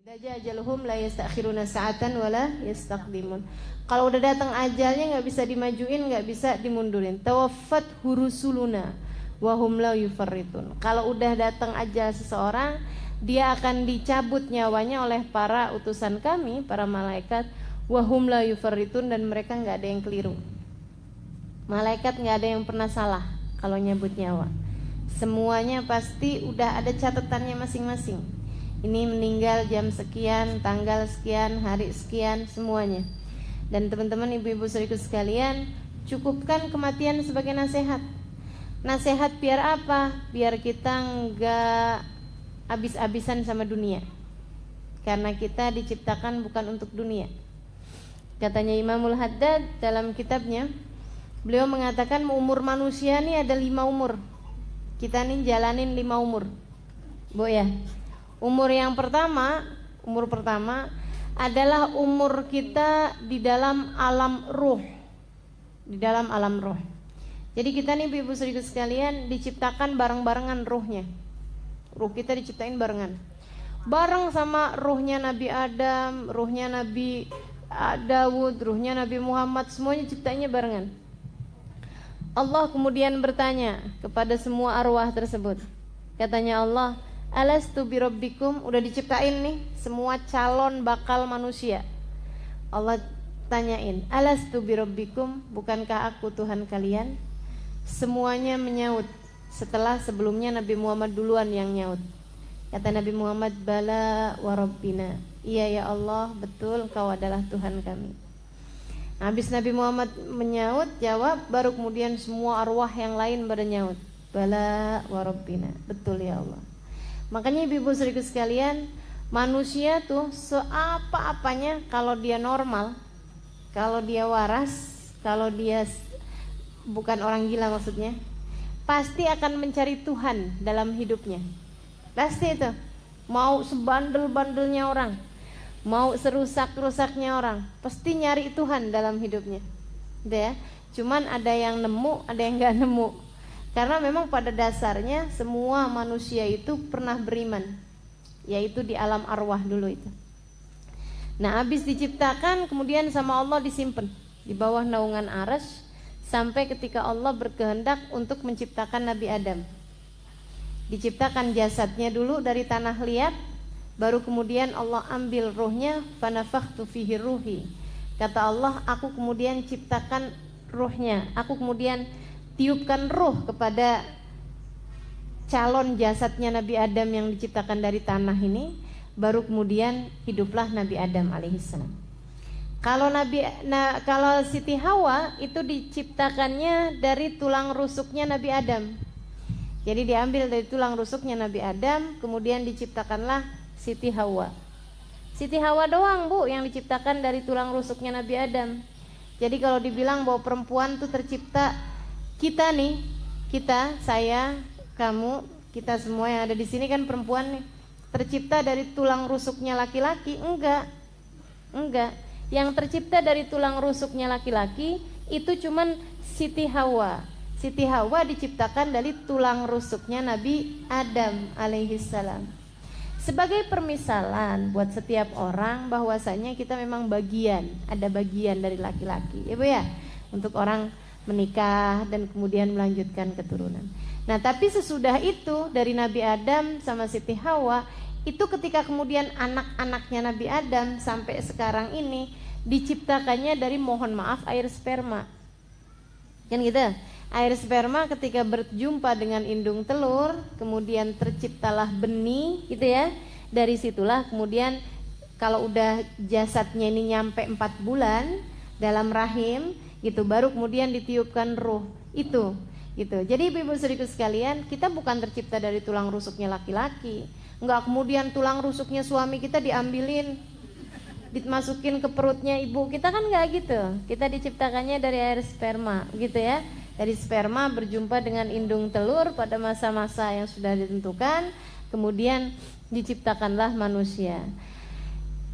Daja ajaluhum la yastakhiruna sa'atan wala yastaqdimun. Kalau udah datang ajalnya nggak bisa dimajuin, nggak bisa dimundurin. Tawaffat hurusuluna wa hum la yufarritun. Kalau udah datang ajal seseorang, dia akan dicabut nyawanya oleh para utusan kami, para malaikat, wa hum la yufarritun, dan mereka nggak ada yang keliru. Malaikat nggak ada yang pernah salah kalau nyabut nyawa. Semuanya pasti udah ada catatannya masing-masing. Ini meninggal jam sekian, tanggal sekian, hari sekian, semuanya. Dan teman-teman, ibu-ibu saudaraku sekalian, cukupkan kematian sebagai nasihat. Nasihat biar apa? Biar kita enggak habis-habisan sama dunia. Karena kita diciptakan bukan untuk dunia. Katanya Imamul Haddad dalam kitabnya, beliau mengatakan umur manusia ini ada 5 umur. Kita nih jalanin 5 umur. Bu ya. Umur pertama adalah umur kita di dalam alam ruh. Di dalam alam ruh. Jadi kita nih ibu saudaraku sekalian diciptakan bareng-barengan ruhnya. Ruh kita diciptain barengan. Bareng sama ruhnya Nabi Adam, ruhnya Nabi Dawud, ruhnya Nabi Muhammad, semuanya ciptanya barengan. Allah kemudian bertanya kepada semua arwah tersebut. Katanya Allah, alastu birabbikum, udah diciptain nih semua calon bakal manusia. Allah tanyain, alastu birabbikum, bukankah aku Tuhan kalian? Semuanya menyaut, setelah sebelumnya Nabi Muhammad duluan yang nyaut. Kata Nabi Muhammad, bala wa rabbina, iya ya Allah, betul engkau adalah Tuhan kami. Habis Nabi Muhammad menyaut, jawab, baru kemudian semua arwah yang lain pada nyaut, bala wa rabbina, betul ya Allah. Makanya ibu-ibu saudaraku sekalian, manusia tuh seapa-apanya kalau dia normal, kalau dia waras, kalau dia bukan orang gila maksudnya, pasti akan mencari Tuhan dalam hidupnya. Pasti itu. Mau sebandel-bandelnya orang, mau serusak-rusaknya orang, pasti nyari Tuhan dalam hidupnya. Gitu ya. Cuman ada yang nemu, ada yang gak nemu. Karena memang pada dasarnya semua manusia itu pernah beriman, yaitu di alam arwah dulu itu. Nah, habis diciptakan kemudian sama Allah disimpan di bawah naungan arsy sampai ketika Allah berkehendak untuk menciptakan Nabi Adam. Diciptakan jasadnya dulu dari tanah liat, baru kemudian Allah ambil ruhnya, fanafakhtu fihi ruhi. Kata Allah, aku kemudian ciptakan ruhnya, aku kemudian tiupkan ruh kepada calon jasadnya Nabi Adam yang diciptakan dari tanah ini, baru kemudian hiduplah Nabi Adam alaihissalam. Kalau Siti Hawa itu diciptakannya dari tulang rusuknya Nabi Adam. Jadi diambil dari tulang rusuknya Nabi Adam, kemudian diciptakanlah Siti Hawa. Siti Hawa doang bu yang diciptakan dari tulang rusuknya Nabi Adam. Jadi kalau dibilang bahwa perempuan itu tercipta, kita nih, kita, saya, kamu, kita semua yang ada di sini kan perempuan nih, tercipta dari tulang rusuknya laki-laki? Enggak. Yang tercipta dari tulang rusuknya laki-laki itu cuman Siti Hawa. Siti Hawa diciptakan dari tulang rusuknya Nabi Adam alaihissalam. Sebagai permisalan buat setiap orang bahwasanya kita memang ada bagian dari laki-laki, ya Bu ya, untuk orang menikah dan kemudian melanjutkan keturunan. Nah, tapi sesudah itu dari Nabi Adam sama Siti Hawa, itu ketika kemudian anak-anaknya Nabi Adam sampai sekarang ini diciptakannya dari, mohon maaf, air sperma. Kan gitu? Air sperma ketika berjumpa dengan indung telur, kemudian terciptalah benih, gitu ya. Dari situlah kemudian kalau udah jasadnya ini nyampe 4 bulan dalam rahim, gitu, baru kemudian ditiupkan ruh itu, gitu. Jadi ibu-ibu saudaraku sekalian, kita bukan tercipta dari tulang rusuknya laki-laki, enggak kemudian tulang rusuknya suami kita diambilin, dimasukin ke perutnya ibu kita, kan enggak gitu. Kita diciptakannya dari air sperma, gitu ya. Dari sperma berjumpa dengan indung telur pada masa-masa yang sudah ditentukan, kemudian diciptakanlah manusia.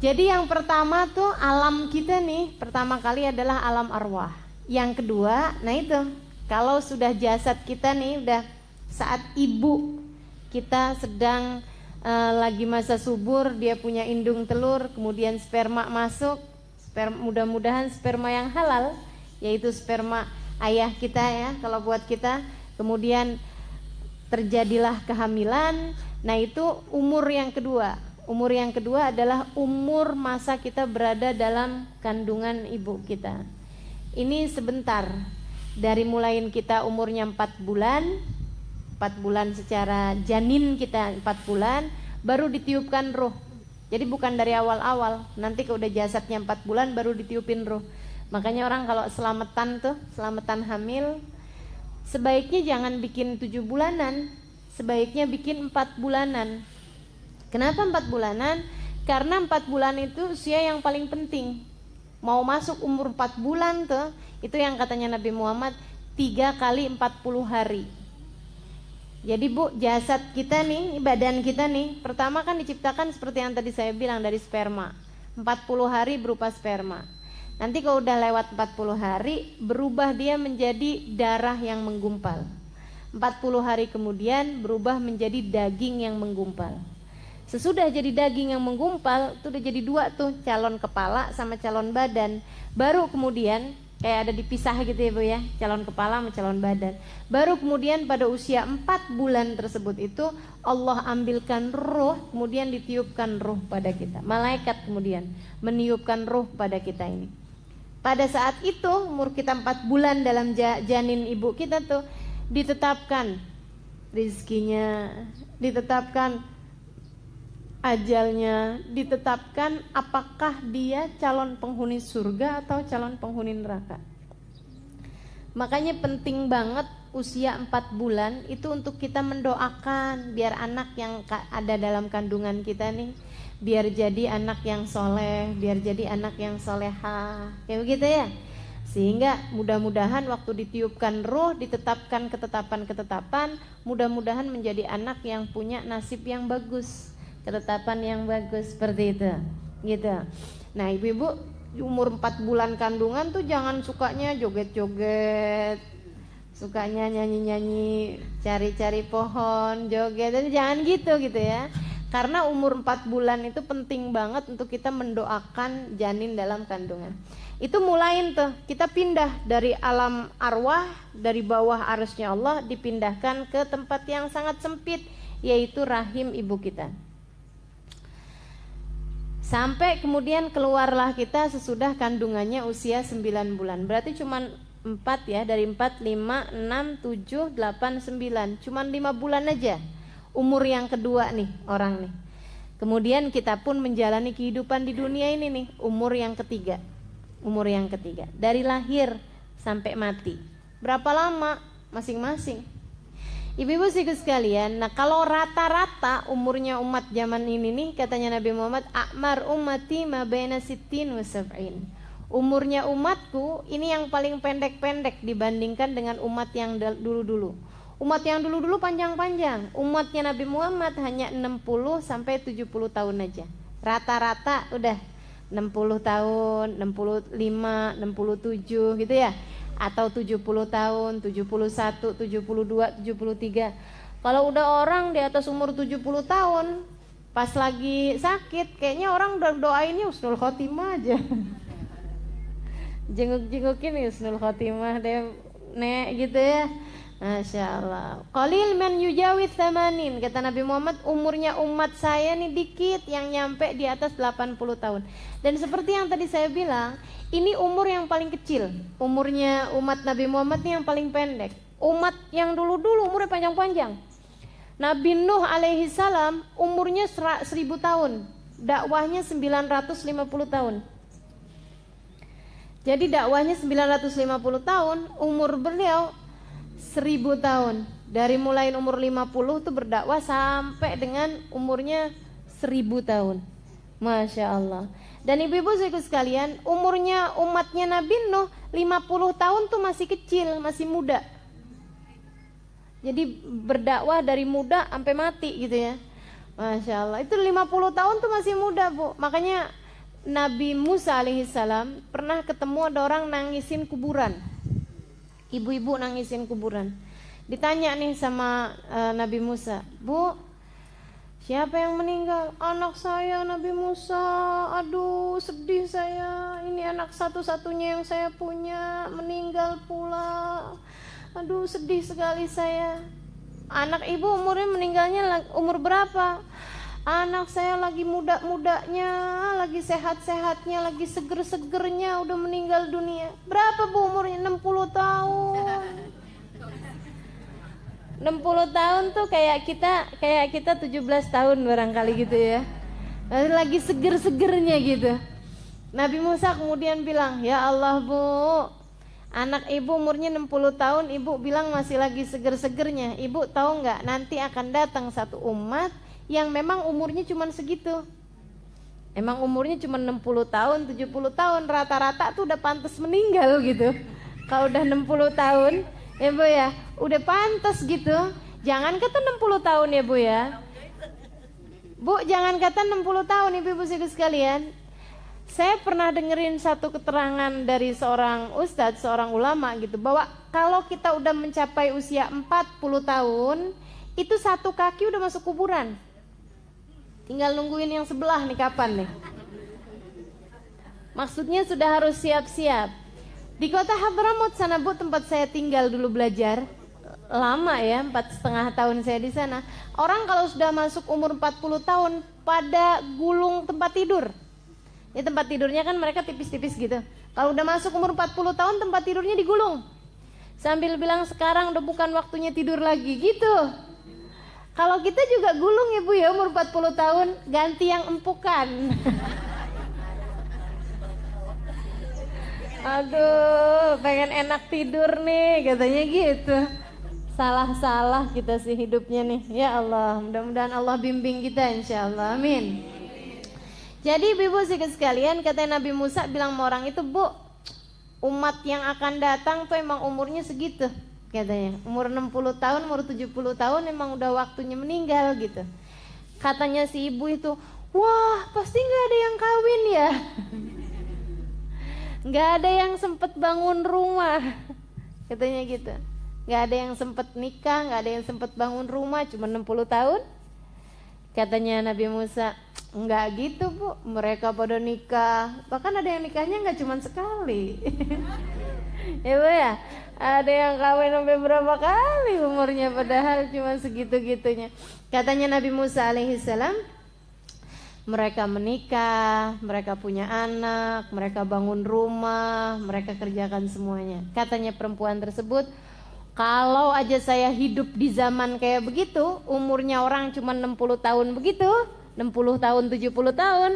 Jadi yang pertama tuh alam kita nih, pertama kali adalah alam arwah. Yang kedua, nah itu, kalau sudah jasad kita nih udah saat ibu kita sedang lagi masa subur, dia punya indung telur, kemudian sperma masuk, mudah-mudahan sperma yang halal, yaitu sperma ayah kita ya kalau buat kita, kemudian terjadilah kehamilan. Nah itu umur yang kedua. Umur yang kedua adalah umur masa kita berada dalam kandungan ibu kita. Ini sebentar, dari mulai kita umurnya 4 bulan secara janin kita 4 bulan, baru ditiupkan ruh. Jadi bukan dari awal-awal, nanti kalau udah jasadnya 4 bulan baru ditiupin ruh. Makanya orang kalau selamatan hamil, sebaiknya jangan bikin 7 bulanan, sebaiknya bikin 4 bulanan. Kenapa 4 bulanan? Karena 4 bulan itu usia yang paling penting. Mau masuk umur 4 bulan tuh, itu yang katanya Nabi Muhammad 3 kali 40 hari. Jadi Bu, jasad kita nih, badan kita nih, pertama kan diciptakan seperti yang tadi saya bilang dari sperma. 40 hari berupa sperma. Nanti kalau udah lewat 40 hari, berubah dia menjadi darah yang menggumpal. 40 hari kemudian berubah menjadi daging yang menggumpal. Sesudah jadi daging yang menggumpal, itu udah jadi 2 tuh, calon kepala sama calon badan. Baru kemudian kayak ada dipisah gitu ya Bu ya, calon kepala sama calon badan. Baru kemudian pada usia 4 bulan tersebut itu Allah ambilkan ruh, kemudian ditiupkan ruh pada kita. Malaikat kemudian meniupkan ruh pada kita ini. Pada saat itu umur kita 4 bulan dalam janin ibu kita tuh ditetapkan rizkinya, ditetapkan ajalnya, ditetapkan apakah dia calon penghuni surga atau calon penghuni neraka. Makanya penting banget usia 4 bulan itu untuk kita mendoakan biar anak yang ada dalam kandungan kita nih, biar jadi anak yang soleh, biar jadi anak yang solehah, kayak begitu ya. Sehingga mudah-mudahan waktu ditiupkan ruh, ditetapkan ketetapan-ketetapan, mudah-mudahan menjadi anak yang punya nasib yang bagus, ketetapan yang bagus seperti itu gitu. Nah ibu-ibu umur 4 bulan kandungan tuh jangan sukanya joget-joget, sukanya nyanyi-nyanyi, cari-cari pohon, joget, jangan gitu ya. Karena umur 4 bulan itu penting banget untuk kita mendoakan janin dalam kandungan. Itu mulain tuh kita pindah dari alam arwah, dari bawah arasnya Allah dipindahkan ke tempat yang sangat sempit, yaitu rahim ibu kita. Sampai kemudian keluarlah kita sesudah kandungannya usia 9 bulan. Berarti cuman 4 ya, dari 4, 5, 6, 7, 8, 9. Cuman 5 bulan aja umur yang kedua nih orang nih. Kemudian kita pun menjalani kehidupan di dunia ini nih, umur yang ketiga. Umur yang ketiga, dari lahir sampai mati. Berapa lama masing-masing? Ibu-ibu sekalian, nah kalau rata-rata umurnya umat zaman ini nih, katanya Nabi Muhammad, a'mar ummati ma baina sittin wa sab'in. Umurnya umatku ini yang paling pendek-pendek dibandingkan dengan umat yang dulu-dulu. Umat yang dulu-dulu panjang-panjang. Umatnya Nabi Muhammad hanya 60 sampai 70 tahun aja. Rata-rata udah 60 tahun, 65, 67 gitu ya. Atau 70 tahun, 71, 72, 73. Kalau udah orang di atas umur 70 tahun, pas lagi sakit, kayaknya orang udah doainnya husnul khotimah aja. Jenguk-jengukin husnul khotimah deh, nek gitu ya. Masya Allah. Qalil man yujawid thamanin, kata Nabi Muhammad, umurnya umat saya nih dikit yang nyampe di atas 80 tahun. Dan seperti yang tadi saya bilang, ini umur yang paling kecil. Umurnya umat Nabi Muhammad nih yang paling pendek. Umat yang dulu-dulu umurnya panjang-panjang. Nabi Nuh alaihi salam umurnya 1000 tahun. Dakwahnya 950 tahun. Jadi dakwahnya 950 tahun, umur beliau 1000 tahun. Dari mulai umur 50 tuh berdakwah sampai dengan umurnya 1000 tahun. Masya Allah. Dan ibu-ibu sekalian, umurnya umatnya Nabi Nuh 50 tahun tuh masih kecil, masih muda. Jadi berdakwah dari muda sampai mati gitu ya. Masya Allah. Itu 50 tahun tuh masih muda Bu. Makanya Nabi Musa alaihissalam pernah ketemu ada orang nangisin kuburan. Ibu-ibu nangisin kuburan. Ditanya nih sama Nabi Musa, Bu, Siapa yang meninggal? Anak saya, Nabi Musa. Aduh, sedih saya. Ini anak satu-satunya yang saya punya, meninggal pula. Aduh, sedih sekali saya. Anak ibu umurnya meninggalnya umur berapa? Anak saya lagi muda-mudanya, lagi sehat-sehatnya, lagi seger-segernya, udah meninggal dunia. Berapa bu umurnya? 60 tahun. 60 tahun tuh kayak kita 17 tahun barangkali gitu ya. Lagi seger-segernya gitu. Nabi Musa kemudian bilang, "Ya Allah, Bu, anak ibu umurnya 60 tahun, ibu bilang masih lagi seger-segernya. Ibu tahu nggak, nanti akan datang satu umat yang memang umurnya cuma segitu. Emang umurnya cuma 60 tahun, 70 tahun, rata-rata tuh udah pantas meninggal gitu. Kalau udah 60 tahun, ya Bu ya, udah pantas gitu. Jangan kata 60 tahun ya Bu ya. Bu, jangan kata 60 tahun ibu-ibu sekalian. Saya pernah dengerin satu keterangan dari seorang ustadz, seorang ulama gitu, bahwa kalau kita udah mencapai usia 40 tahun, itu satu kaki udah masuk kuburan. Tinggal nungguin yang sebelah nih kapan nih. Maksudnya sudah harus siap-siap. Di kota Hadramut sana Bu, tempat saya tinggal dulu belajar, lama ya, 4,5 tahun saya di sana. Orang kalau sudah masuk umur 40 tahun pada gulung tempat tidur. Ini tempat tidurnya kan mereka tipis-tipis gitu. Kalau udah masuk umur 40 tahun tempat tidurnya digulung. Sambil bilang sekarang udah bukan waktunya tidur lagi gitu. Kalau kita juga gulung ibu ya umur 40 tahun, ganti yang empukan. Aduh, pengen enak tidur nih katanya gitu. Salah-salah kita sih hidupnya nih. Ya Allah, mudah-mudahan Allah bimbing kita insyaallah. Amin. Jadi ibu sekalian, kata Nabi Musa bilang sama orang itu, Bu, umat yang akan datang tuh emang umurnya segitu. Katanya umur 60 tahun, umur 70 tahun emang udah waktunya meninggal gitu. Katanya si ibu itu, wah pasti gak ada yang kawin ya. Gak ada yang sempet bangun rumah. Katanya gitu. Gak ada yang sempet nikah, gak ada yang sempet bangun rumah, cuma 60 tahun. Katanya Nabi Musa, enggak gitu Bu, mereka pada nikah. Bahkan ada yang nikahnya gak cuma sekali. Ya Bu ya, ada yang kawin sampai berapa kali umurnya, padahal cuma segitu-gitunya. Katanya Nabi Musa alaihissalam, mereka menikah, mereka punya anak, mereka bangun rumah, mereka kerjakan semuanya. Katanya perempuan tersebut, kalau aja saya hidup di zaman kayak begitu, umurnya orang cuma 60 tahun begitu, 60 tahun, 70 tahun,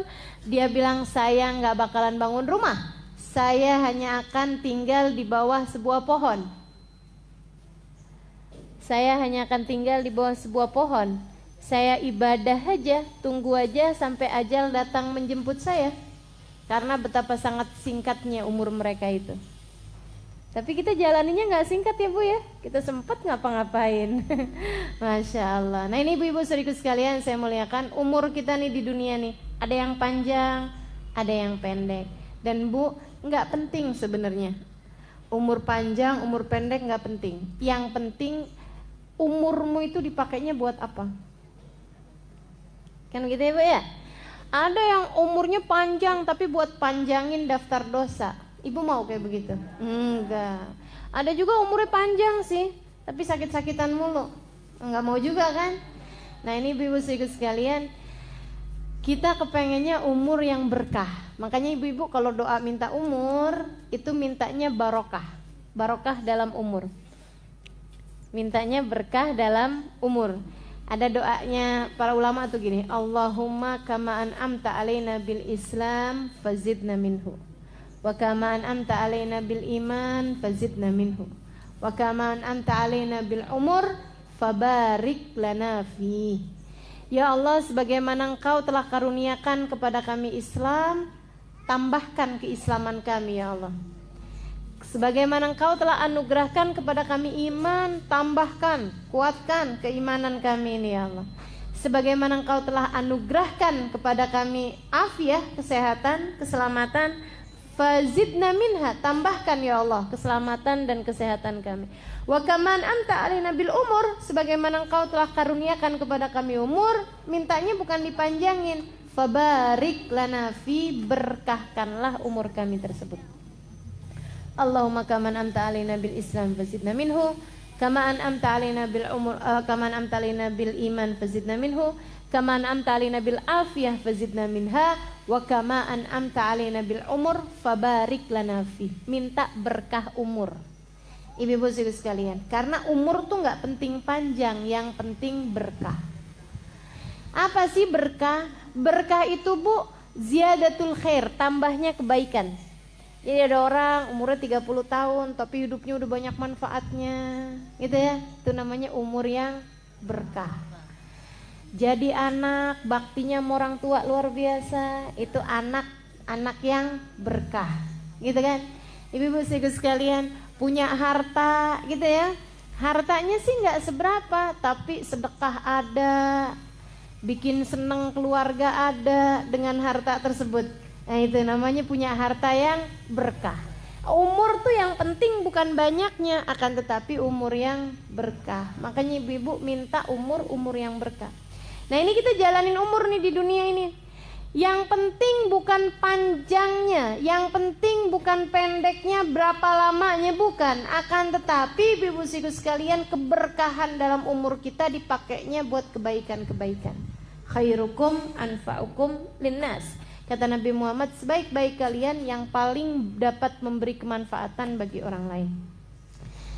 dia bilang saya nggak bakalan bangun rumah. Saya hanya akan tinggal di bawah sebuah pohon. Saya hanya akan tinggal di bawah sebuah pohon. Saya ibadah aja, tunggu aja sampai ajal datang menjemput saya. Karena betapa sangat singkatnya umur mereka itu. Tapi kita jalaninya nggak singkat ya Bu ya. Kita sempat ngapa-ngapain. Masya Allah. Nah ini ibu-ibu saudaraku sekalian, saya muliakan, umur kita nih di dunia nih, ada yang panjang, ada yang pendek. Dan Bu, nggak penting sebenarnya. Umur panjang, umur pendek nggak penting. Yang penting umurmu itu dipakainya buat apa? Kan gitu ya Bu ya. Ada yang umurnya panjang tapi buat panjangin daftar dosa. Ibu mau kayak begitu? Enggak. Ada juga umurnya panjang sih, tapi sakit-sakitan mulu. Enggak mau juga kan? Nah ini ibu-ibu sekalian, kita kepengennya umur yang berkah. Makanya ibu-ibu kalau doa minta umur, itu mintanya barokah. Barokah dalam umur. Mintanya berkah dalam umur. Ada doanya para ulama tuh gini, Allahumma kama an'amta alaina bil Islam fazidna minhu. Wa kama an'amta alaina bil iman fazidna minhu. Wa kama an'amta alaina bil umur fabarik lana fi. Ya Allah, sebagaimana Engkau telah karuniakan kepada kami Islam, tambahkan keislaman kami ya Allah. Sebagaimana Engkau telah anugerahkan kepada kami iman, tambahkan, kuatkan keimanan kami ini ya Allah. Sebagaimana Engkau telah anugerahkan kepada kami afiah, kesehatan, keselamatan, fazidna minha, tambahkan ya Allah keselamatan dan kesehatan kami. Wa kaman amta alaina bil umur, sebagaimana engkau telah karuniakan kepada kami umur, mintanya bukan dipanjangin. Fabarik lana fi, berkahkanlah umur kami tersebut. Allahumma kaman amta alaina bil Islam fazidna minhu, kama an'amta alaina bil umur, kama an'amta alaina bil iman fazidna minhu, kama an'amta alaina bil afiyah fazidna minha, wa kama an'amta alaina bil umur fabarik lana fi. Minta berkah umur. Ibu-ibu sekalian, karena umur tuh nggak penting panjang, yang penting berkah. Apa sih berkah? Berkah itu Bu, ziyadatul khair, tambahnya kebaikan. Jadi ada orang umurnya 30 tahun tapi hidupnya udah banyak manfaatnya, gitu ya. Itu namanya umur yang berkah. Jadi anak baktinya sama orang tua luar biasa, itu anak yang berkah, gitu kan. Ibu-ibu sekalian, punya harta gitu ya. Hartanya sih nggak seberapa, tapi sedekah ada, bikin seneng keluarga ada dengan harta tersebut. Nah itu namanya punya harta yang berkah. Umur tuh yang penting bukan banyaknya, akan tetapi umur yang berkah. Makanya ibu-ibu minta umur yang berkah. Nah ini kita jalanin umur nih di dunia ini. Yang penting bukan panjangnya, yang penting bukan pendeknya, berapa lamanya, bukan. Akan tetapi ibu-ibu sekalian, keberkahan dalam umur kita dipakainya buat kebaikan-kebaikan. Khairukum anfa'ukum linnas. Kata Nabi Muhammad, sebaik-baik kalian yang paling dapat memberi kemanfaatan bagi orang lain.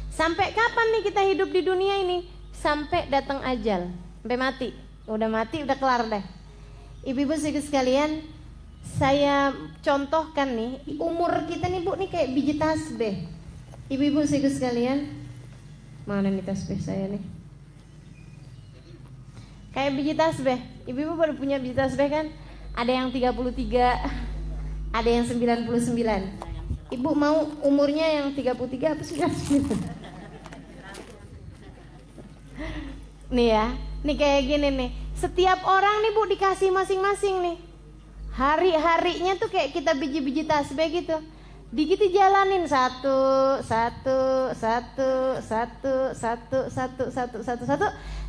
Sampai kapan nih kita hidup di dunia ini? Sampai datang ajal, sampai mati. Udah mati, udah kelar deh. Ibu-ibu sekalian, saya contohkan nih, umur kita nih Bu, nih kayak biji tasbih. Ibu-ibu sekalian, mana nih tasbih saya nih? Kayak biji tasbih. Ibu-ibu baru punya biji tasbih kan? Ada yang 33, ada yang 99. Ibu mau umurnya yang 33 apa 99? Nih ya, nih kayak gini nih. Setiap orang nih Bu dikasih masing-masing nih. Hari-harinya tuh kayak kita biji-biji tasbih gitu. Dikit jalanin satu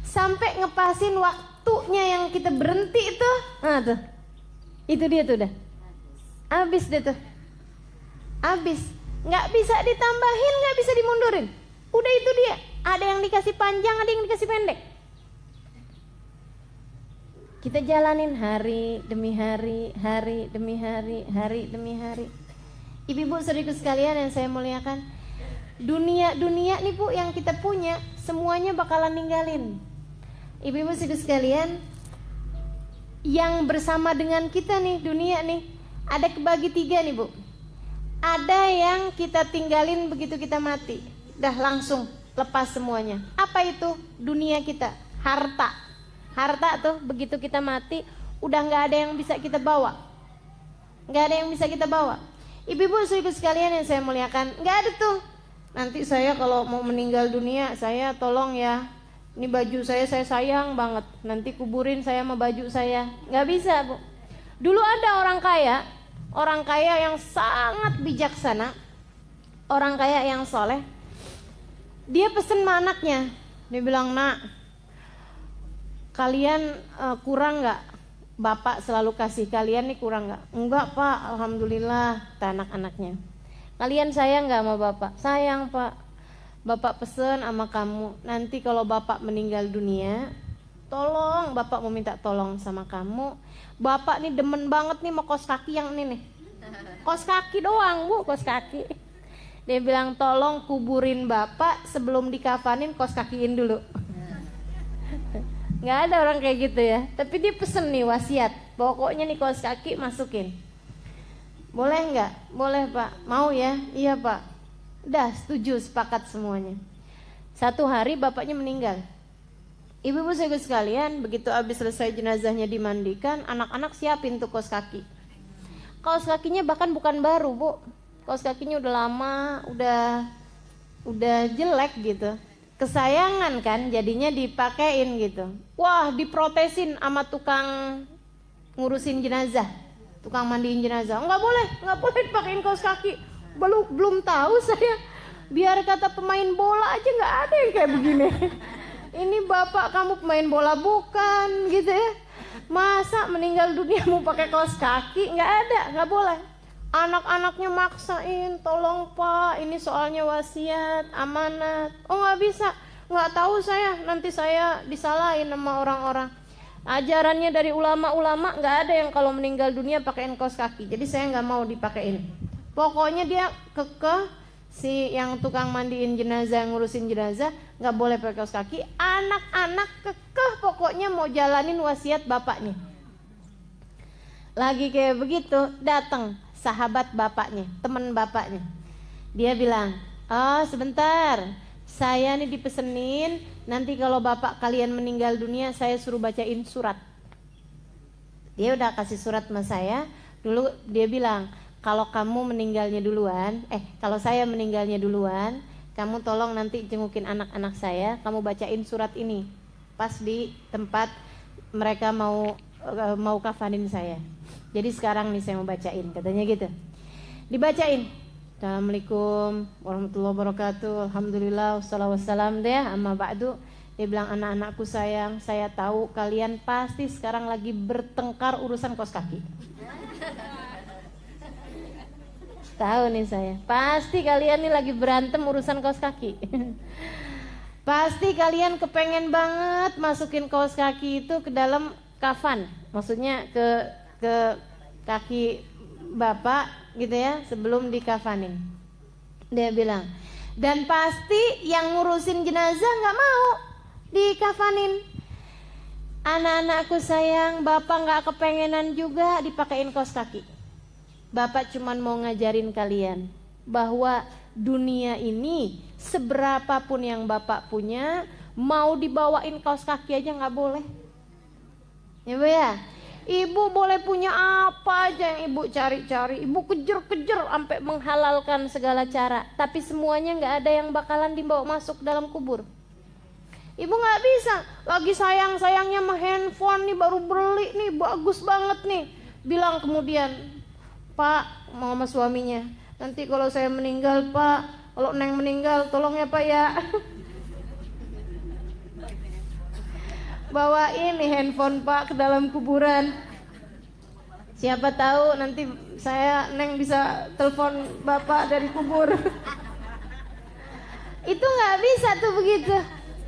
sampai ngepasin waktunya yang kita berhenti itu. Nah tuh. Itu dia tuh udah. Habis deh tuh. Habis. Nggak bisa ditambahin, nggak bisa dimundurin. Udah itu dia. Ada yang dikasih panjang, ada yang dikasih pendek. Kita jalanin hari demi hari, hari demi hari, hari demi hari. Ibu-ibu saudaraku sekalian yang saya muliakan, dunia nih Bu yang kita punya semuanya bakalan ninggalin. Ibu-ibu saudaraku sekalian, yang bersama dengan kita nih dunia nih ada kebagi 3 nih Bu. Ada yang kita tinggalin begitu kita mati, dah langsung lepas semuanya. Apa itu? Dunia kita, harta. Harta tuh begitu kita mati udah nggak ada yang bisa kita bawa, nggak ada yang bisa kita bawa. Ibu-ibu saudaraku sekalian yang saya muliakan, nggak ada tuh. Nanti saya kalau mau meninggal dunia, saya tolong ya, ini baju saya sayang banget, nanti kuburin saya sama baju saya. Nggak bisa Bu. Dulu ada orang kaya yang sangat bijaksana, orang kaya yang soleh. Dia pesen sama anaknya, dia bilang, nak, kalian kurang nggak? Bapak selalu kasih, kalian nih kurang nggak? Enggak Pak, alhamdulillah, kata anak-anaknya. Kalian sayang nggak sama Bapak? Sayang Pak. Bapak pesen sama kamu, nanti kalau Bapak meninggal dunia, tolong, Bapak mau minta tolong sama kamu. Bapak nih demen banget nih mau kos kaki yang ini nih. Kos kaki doang Bu, kos kaki. Dia bilang tolong kuburin Bapak sebelum dikafanin, kos kakiin dulu. Nggak ada orang kayak gitu ya. Tapi dia pesen nih wasiat, pokoknya nih kos kaki masukin. Boleh nggak? Boleh Pak. Mau ya? Iya Pak. Udah setuju, sepakat semuanya. Satu hari bapaknya meninggal. Ibu-ibu saudara sekalian, begitu habis selesai jenazahnya dimandikan, anak-anak siapin tuh kaos kaki. Kaos kakinya bahkan bukan baru Bu, kaos kakinya udah lama, udah jelek gitu. Kesayangan kan, jadinya dipakein gitu. Wah, diprotesin sama tukang ngurusin jenazah. tukang mandiin jenazah. Nggak boleh dipakein kaos kaki. Belum tahu saya. Biar kata pemain bola aja nggak ada yang kayak begini. Ini bapak kamu pemain bola bukan gitu ya. Masa meninggal dunia mau pakai kaos kaki? Nggak ada, nggak boleh. Anak-anaknya maksain, tolong pak, ini soalnya wasiat, amanat. Oh nggak bisa, nggak tahu saya, nanti saya disalahin sama orang-orang. Ajarannya dari ulama-ulama nggak ada yang kalau meninggal dunia pakein kaos kaki. Jadi saya nggak mau dipakein. Pokoknya dia kekeh. Si yang tukang mandiin jenazah, ngurusin jenazah nggak boleh pakai kaos kaki. Anak-anak kekeh pokoknya mau jalanin wasiat bapaknya. Lagi kayak begitu datang sahabat bapaknya, teman bapaknya. Dia bilang, oh sebentar, saya nih dipesenin nanti kalau bapak kalian meninggal dunia saya suruh bacain surat. Dia udah kasih surat sama saya. Dulu dia bilang, kalau kamu meninggalnya duluan, kalau saya meninggalnya duluan, kamu tolong nanti jengukin anak-anak saya, kamu bacain surat ini pas di tempat mereka mau kafanin saya. Jadi sekarang nih saya mau bacain, katanya gitu. Dibacain. Assalamualaikum warahmatullahi wabarakatuh. Alhamdulillah wassalatu wassalam deh, amma ba'du. Dia bilang, anak-anakku sayang, saya tahu kalian pasti sekarang lagi bertengkar urusan kaos kaki. Tahu nih saya, pasti kalian nih lagi berantem urusan kaos kaki. Pasti kalian kepengen banget masukin kaos kaki itu ke dalam kafan, maksudnya ke kaki bapak gitu ya, sebelum dikafanin. Dia bilang, dan pasti yang ngurusin jenazah nggak mau dikafanin. Anak-anakku sayang, bapak nggak kepengenan juga dipakein kaos kaki. Bapak cuman mau ngajarin kalian bahwa dunia ini seberapapun yang bapak punya, mau dibawain kaos kaki aja nggak boleh. Ya bu ya, ibu boleh punya apa aja yang ibu cari-cari, ibu kejar-kejar sampai menghalalkan segala cara, tapi semuanya nggak ada yang bakalan dibawa masuk dalam kubur. Ibu nggak bisa, lagi sayang-sayangnya sama handphone nih, baru beli nih, bagus banget nih, bilang kemudian, Pak, mau sama suaminya, nanti kalau saya meninggal Pak, kalau Neng meninggal tolong ya Pak ya, bawain nih handphone Pak ke dalam kuburan. Siapa tahu nanti Neng bisa telepon Bapak dari kubur. Itu nggak bisa tuh begitu.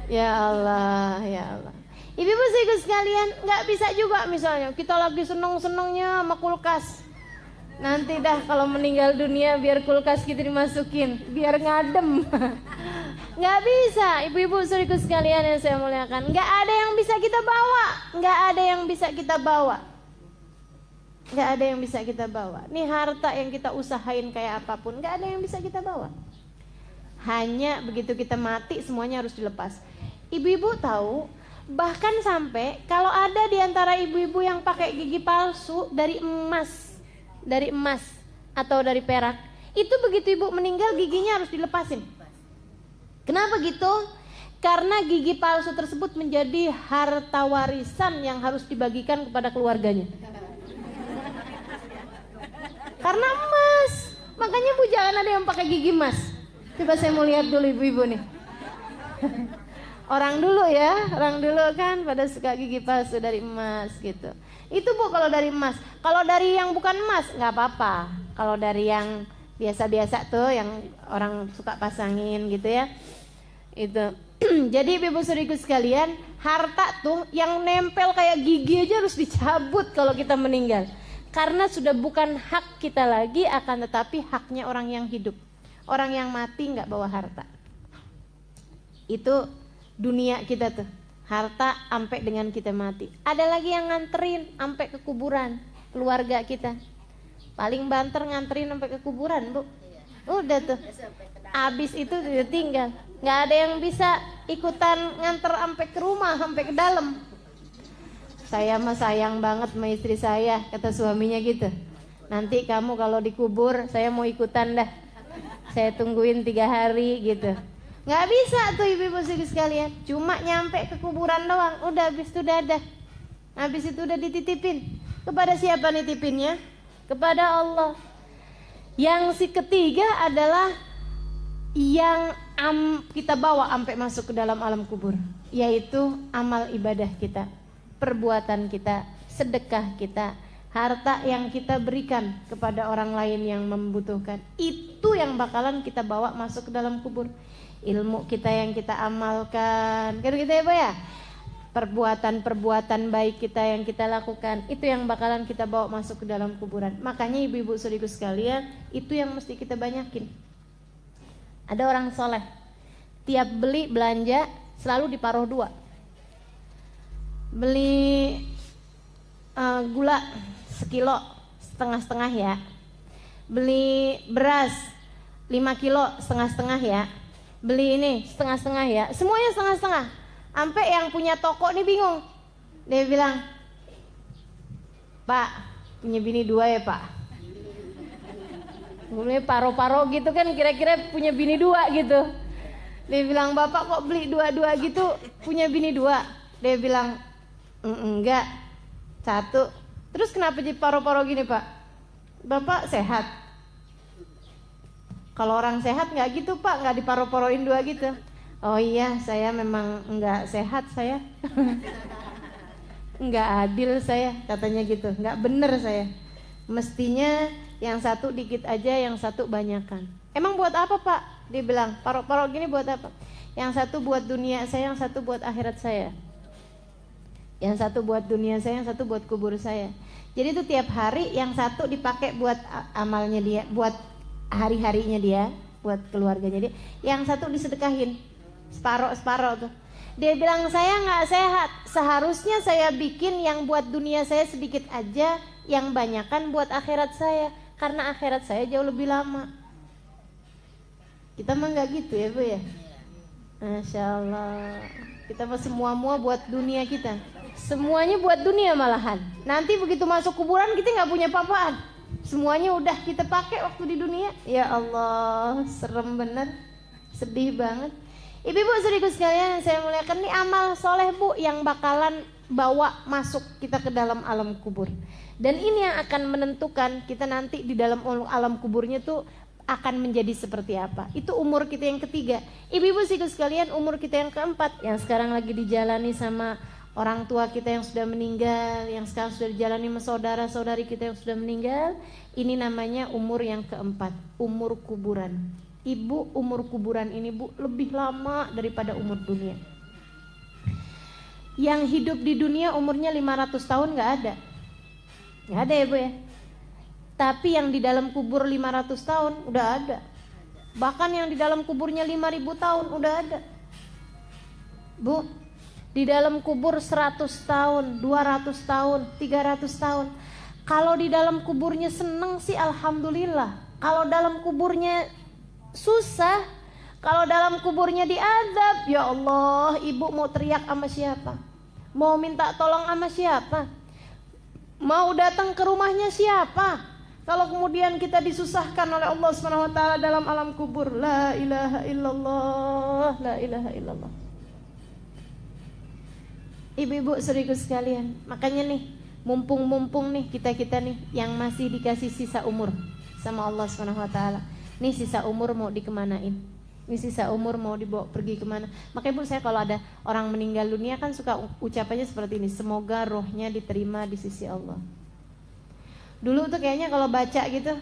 Ya Allah, ya Allah. Ibu-ibu sekalian, nggak bisa juga misalnya kita lagi seneng-senengnya sama kulkas. Nanti dah kalau meninggal dunia biar kulkas kita dimasukin, biar ngadem. Nggak bisa, ibu-ibu saudaraku sekalian yang saya muliakan. Nggak ada yang bisa kita bawa, nggak ada yang bisa kita bawa, nggak ada yang bisa kita bawa. Nih harta yang kita usahain kayak apapun, nggak ada yang bisa kita bawa. Hanya begitu kita mati semuanya harus dilepas. Ibu-ibu tahu, bahkan sampai kalau ada di antara ibu-ibu yang pakai gigi palsu dari emas atau dari perak, itu begitu ibu meninggal giginya harus dilepasin. Kenapa gitu? Karena gigi palsu tersebut menjadi harta warisan yang harus dibagikan kepada keluarganya. Karena emas, makanya bu jangan ada yang pakai gigi emas. Coba saya mau lihat dulu ibu-ibu nih. Orang dulu kan pada suka gigi palsu dari emas gitu. Itu bu kalau dari emas. Kalau dari yang bukan emas nggak apa-apa. Kalau dari yang biasa-biasa tuh yang orang suka pasangin gitu ya. Itu. Jadi ibu saudariku sekalian, harta tuh yang nempel kayak gigi aja harus dicabut kalau kita meninggal. Karena sudah bukan hak kita lagi, akan tetapi haknya orang yang hidup. Orang yang mati nggak bawa harta. Itu dunia kita tuh. Harta sampai dengan kita mati. Ada lagi yang nganterin sampai ke kuburan keluarga kita. Paling banter nganterin sampai ke kuburan bu. Udah tuh. Abis itu udah tinggal. Nggak ada yang bisa ikutan nganter sampai ke rumah, sampai ke dalam. Saya mah sayang banget sama istri saya, kata suaminya gitu. Nanti kamu kalau dikubur saya mau ikutan dah. Saya tungguin 3 hari gitu. Nggak bisa tuh ibu-ibu sekalian, cuma nyampe ke kuburan doang, udah habis itu dadah. Habis itu udah dititipin. Kepada siapa nitipinnya? kepada Allah. Yang si ketiga adalah yang kita bawa sampai masuk ke dalam alam kubur, yaitu amal ibadah kita, perbuatan kita, sedekah kita, harta yang kita berikan kepada orang lain yang membutuhkan. Itu yang bakalan kita bawa masuk ke dalam kubur. Ilmu kita yang kita amalkan, kan gitu ya Bu ya. Perbuatan-perbuatan baik kita yang kita lakukan, itu yang bakalan kita bawa masuk ke dalam kuburan. Makanya ibu-ibu saudaraku sekalian, itu yang mesti kita banyakin. Ada orang soleh, tiap beli belanja selalu diparuh 2. Beli gula sekilo setengah-setengah ya. Beli beras 5 kilo setengah-setengah ya. Beli ini setengah-setengah ya. Semuanya setengah-setengah. Sampai yang punya toko nih bingung. Dia bilang, Pak, punya bini 2 ya Pak? Gue paro-paro gitu kan, kira-kira punya bini 2 gitu. Dia bilang, Bapak kok beli 2-2 gitu, punya bini 2? Dia bilang, enggak, 1. Terus kenapa jadi paro-paro gini Pak? Bapak sehat? Kalau orang sehat nggak gitu Pak, nggak diparo-paroin 2 gitu. Oh iya, saya memang nggak sehat saya. Nggak adil saya, katanya gitu. Nggak bener saya. Mestinya yang 1 dikit aja, yang 1 banyakan. Emang buat apa Pak? Dia bilang, paro-paro gini buat apa? Yang 1 buat dunia saya, yang 1 buat akhirat saya. Yang 1 buat dunia saya, yang 1 buat kubur saya. Jadi itu tiap hari yang 1 dipakai buat amalnya dia, buat hari-harinya dia, buat keluarganya dia. Yang 1 disedekahin, separoh tuh. Dia bilang, saya nggak sehat, seharusnya saya bikin yang buat dunia saya sedikit aja, yang banyakan buat akhirat saya, karena akhirat saya jauh lebih lama. Kita mah nggak gitu ya Bu ya. Masya Allah. Kita mah semua buat dunia kita. Semuanya buat dunia malahan. Nanti begitu masuk kuburan kita nggak punya apa-apaan. Semuanya udah kita pakai waktu di dunia. Ya Allah, serem bener, sedih banget. Ibu-ibu saudaraku sekalian, saya muliakan, ini amal soleh Bu yang bakalan bawa masuk kita ke dalam alam kubur. Dan ini yang akan menentukan kita nanti di dalam alam kuburnya tuh akan menjadi seperti apa. Itu umur kita yang ketiga. Ibu-ibu saudaraku sekalian, umur kita yang keempat, yang sekarang lagi dijalani sama orang tua kita yang sudah meninggal, yang sekarang sudah dijalani sama saudara-saudari kita yang sudah meninggal. Ini namanya umur yang keempat, umur kuburan. Ibu, umur kuburan ini Bu lebih lama daripada umur dunia. Yang hidup di dunia umurnya 500 tahun gak ada. Gak ada ya Bu ya. Tapi yang di dalam kubur 500 tahun udah ada. Bahkan yang di dalam kuburnya 5.000 tahun udah ada. Bu, di dalam kubur 100 tahun, 200 tahun, 300 tahun. Kalau di dalam kuburnya seneng sih alhamdulillah. Kalau dalam kuburnya susah, kalau dalam kuburnya diadab, ya Allah, ibu mau teriak sama siapa? Mau minta tolong sama siapa? Mau datang ke rumahnya siapa? Kalau kemudian kita disusahkan oleh Allah SWT dalam alam kubur, la ilaha illallah, la ilaha illallah. Ibu-ibu saudaraku sekalian, makanya nih, mumpung nih kita nih yang masih dikasih sisa umur sama Allah SWT. Nih sisa umur mau dikemanain? Nih sisa umur mau dibawa pergi kemana? Makanya Bu, saya kalau ada orang meninggal dunia kan suka ucapannya seperti ini, semoga rohnya diterima di sisi Allah. Dulu tuh kayaknya kalau baca gitu,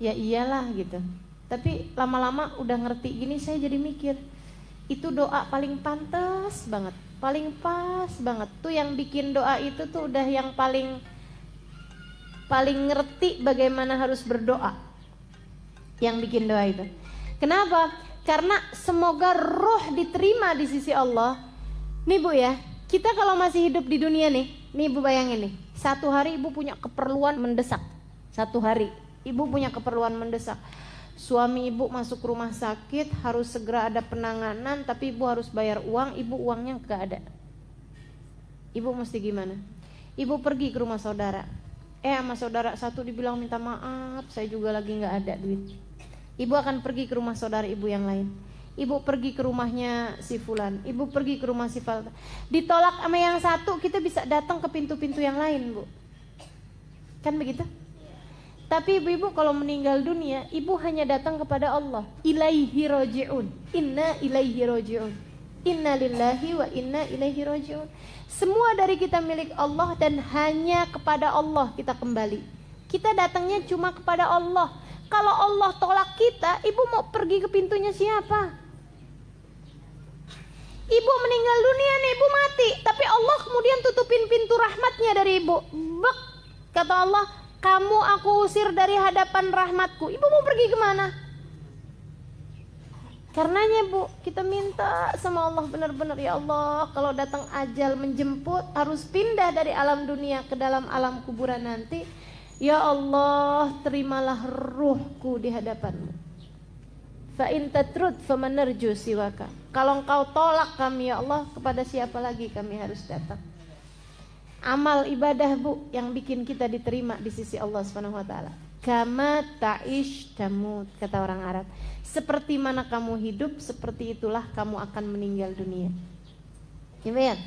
ya iyalah gitu. Tapi lama-lama udah ngerti gini, saya jadi mikir, itu doa paling pantas banget, paling pas banget. Tuh yang bikin doa itu tuh udah yang paling ngerti bagaimana harus berdoa. Yang bikin doa itu. Kenapa? Karena semoga roh diterima di sisi Allah. Nih Bu ya, kita kalau masih hidup di dunia nih Ibu bayangin nih, 1 hari Ibu punya keperluan mendesak. 1 hari Ibu punya keperluan mendesak. Suami Ibu masuk rumah sakit, harus segera ada penanganan, tapi Ibu harus bayar uang, Ibu uangnya gak ada. Ibu mesti gimana? Ibu pergi ke rumah saudara. Sama saudara satu dibilang minta maaf, saya juga lagi gak ada duit. Ibu akan pergi ke rumah saudara ibu yang lain. Ibu pergi ke rumahnya si fulan, ibu pergi ke rumah si Falta. Ditolak sama yang satu, kita bisa datang ke pintu-pintu yang lain Bu. Kan begitu? Tapi ibu-ibu kalau meninggal dunia, ibu hanya datang kepada Allah. Ilaihi roji'un. Inna ilaihi roji'un. Inna lillahi wa inna ilaihi roji'un. Semua dari kita milik Allah dan hanya kepada Allah kita kembali. Kita datangnya cuma kepada Allah. Kalau Allah tolak kita, ibu mau pergi ke pintunya siapa? Ibu meninggal dunia nih, ibu mati. Tapi Allah kemudian tutupin pintu rahmatnya dari ibu. Bek, kata Allah, kamu aku usir dari hadapan rahmatku. Ibu mau pergi kemana? Karenanya bu, kita minta sama Allah benar-benar, ya Allah, kalau datang ajal menjemput harus pindah dari alam dunia ke dalam alam kuburan nanti. Ya Allah, terimalah ruhku di hadapanmu. Fa in tatrud faman narju siwaka. Kalau engkau tolak kami ya Allah, kepada siapa lagi kami harus datang? Amal ibadah bu yang bikin kita diterima di sisi Allah Subhanahu wa taala. Kama ta'ish tamut, kata orang Arab. Seperti mana kamu hidup, seperti itulah kamu akan meninggal dunia. Ya,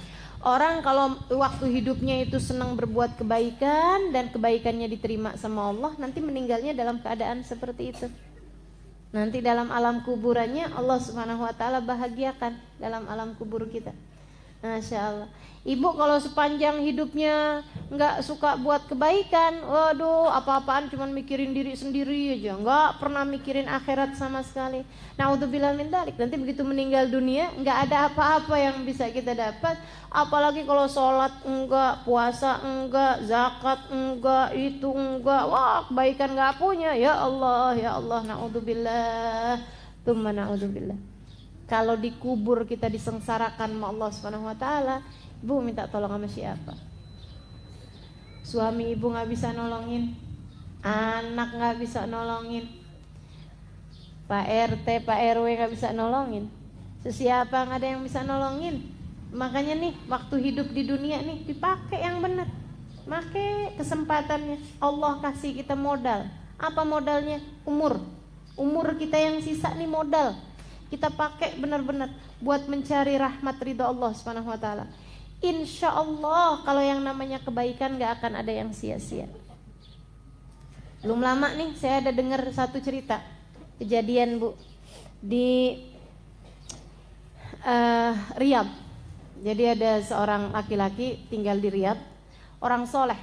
orang kalau waktu hidupnya itu senang berbuat kebaikan dan kebaikannya diterima sama Allah, nanti meninggalnya dalam keadaan seperti itu. Nanti dalam alam kuburannya Allah Subhanahu wa taala bahagiakan dalam alam kubur kita. Masya Allah. Ibu kalau sepanjang hidupnya nggak suka buat kebaikan, waduh, apa-apaan cuman mikirin diri sendiri aja, nggak pernah mikirin akhirat sama sekali. Naudzubillah min dzalik. Nanti begitu meninggal dunia nggak ada apa-apa yang bisa kita dapat. Apalagi kalau sholat enggak, puasa enggak, zakat enggak, itu enggak, wah kebaikan nggak punya. Ya Allah, naudzubillah, tsumma naudzubillah. Kalau dikubur kita disengsarakan sama Allah Subhanahu wa taala, ibu minta tolong sama siapa? Suami ibu nggak bisa nolongin, anak nggak bisa nolongin, Pak RT, Pak RW nggak bisa nolongin, sesiapa nggak ada yang bisa nolongin. Makanya nih waktu hidup di dunia nih dipakai yang benar, pakai kesempatannya. Allah kasih kita modal. Apa modalnya? Umur kita yang sisa nih modal. Kita pakai benar-benar buat mencari rahmat ridha Allah Subhanahu wa taala. Insya Allah kalau yang namanya kebaikan gak akan ada yang sia-sia. Belum lama nih saya ada dengar satu cerita kejadian bu di Riyadh. Jadi ada seorang laki-laki tinggal di Riyadh, orang soleh,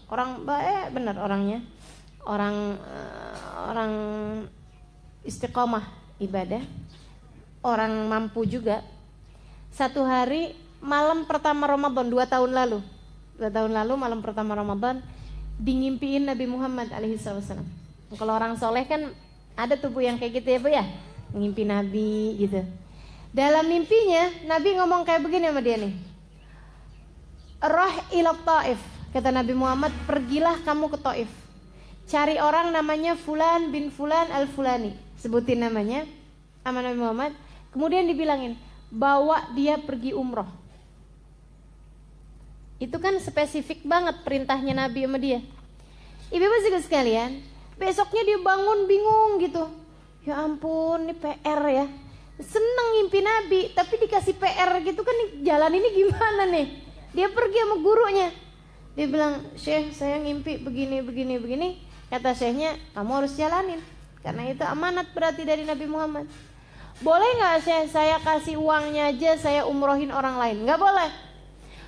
orang baik benar orangnya, orang istiqomah ibadah, orang mampu juga. Satu hari malam pertama Ramadan 2 tahun lalu malam pertama Ramadan dingimpiin Nabi Muhammad alaihissalam. Kalau orang soleh kan ada tuh bu yang kayak gitu ya bu ya, ngimpi Nabi gitu. Dalam mimpinya Nabi ngomong kayak begini sama dia nih, Roh ila Taif, kata Nabi Muhammad, pergilah kamu ke Taif, cari orang namanya Fulan bin Fulan al-Fulani, sebutin namanya sama Nabi Muhammad. Kemudian dibilangin, bawa dia pergi umroh. Itu kan spesifik banget perintahnya Nabi sama dia. Ibu-ibu sekalian, besoknya dia bangun bingung gitu. Ya ampun, ini PR ya. Seneng ngimpi Nabi, tapi dikasih PR gitu kan, jalan ini gimana nih? Dia pergi sama gurunya. Dia bilang, Syekh saya ngimpi begini. Kata Syekhnya, kamu harus jalanin. Karena itu amanat berarti dari Nabi Muhammad. Boleh gak saya kasih uangnya aja, saya umrohin orang lain? Gak boleh.